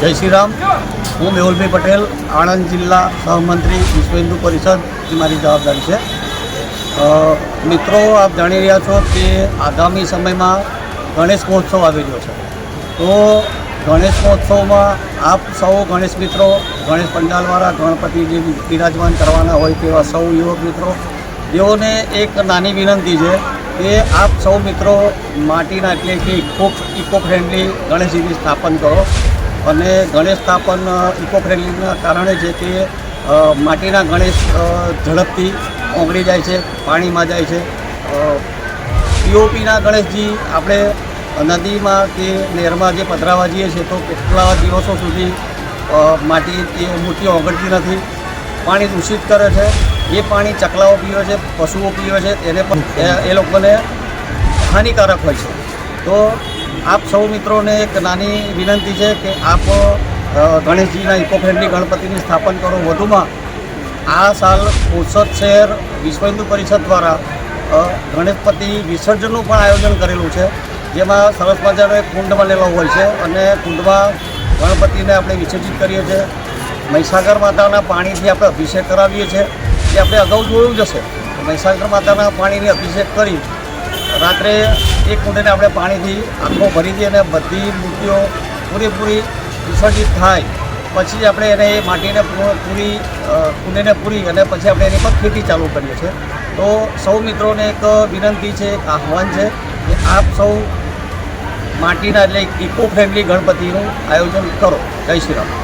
જય શ્રી રામ। હું મેહુલભાઈ પટેલ, આણંદ જિલ્લા સહમંત્રી વિશ્વ હિન્દુ પરિષદની મારી જવાબદારી છે। મિત્રો, આપ જાણી રહ્યા છો કે આગામી સમયમાં ગણેશ મહોત્સવ આવી રહ્યો છે। તો ગણેશ મહોત્સવમાં આપ સૌ ગણેશ મિત્રો, ગણેશ પંડાલવાળા, ગણપતિ જે બિરાજમાન કરવાના હોય તેવા સૌ યુવક મિત્રો, તેઓને એક નાની વિનંતી છે કે આપ સૌ મિત્રો માટીના એટલે કે ઇકો ફ્રેન્ડલી ગણેશજીની સ્થાપન કરો। અને ગણેશ સ્થાપન ઇકો ફ્રેન્ડલીના કારણે છે કે માટીના ગણેશ ઝડપથી ઓગળી જાય છે, પાણીમાં જાય છે। પીઓપીના ગણેશજી આપણે નદીમાં કે નહેરમાં જે પધરાવા જઈએ છીએ તો કેટલા દિવસો સુધી માટી એ મૂર્તિઓ ઓગળતી નથી, પાણી દૂષિત કરે છે। એ પાણી ચકલાઓ પીવે છે, પશુઓ પીવે છે, તેને પણ એ લોકોને હાનિકારક હોય છે। તો આપ સૌ મિત્રોને એક નાની વિનંતી છે કે આપ ગણેશજીના ઇકો ફ્રેન્ડલી ગણપતિની સ્થાપન કરો। વધુમાં આ સાલ બોરસદ શહેર વિશ્વ હિન્દુ પરિષદ દ્વારા ગણપતિ વિસર્જનનું પણ આયોજન કરેલું છે, જેમાં સરસ મજાનો એક કુંડ બનેલો હોય છે અને કુંડમાં ગણપતિને આપણે વિસર્જિત કરીએ છીએ। મહીસાગર માતાના પાણીથી આપણે અભિષેક કરાવીએ છીએ, જે આપણે અગાઉ જોયું જ હશે। મહીસાગર માતાના પાણીને અભિષેક કરી રાત્રે એક કુંડને આપણે પાણીથી આખો ભરી દઈએ અને બધી મૂર્તિઓ પૂરેપૂરી વિસર્જિત થાય પછી આપણે એને એ માટીને કુંડને પૂરી અને પછી આપણે એની પર ખેતી ચાલુ કરીએ છીએ। તો સૌ મિત્રોને એક વિનંતી છે, એક આહ્વાન છે કે આપ સૌ માટીના એટલે ઇકો ફ્રેન્ડલી ગણપતિનું આયોજન કરો। જય શ્રી રામ।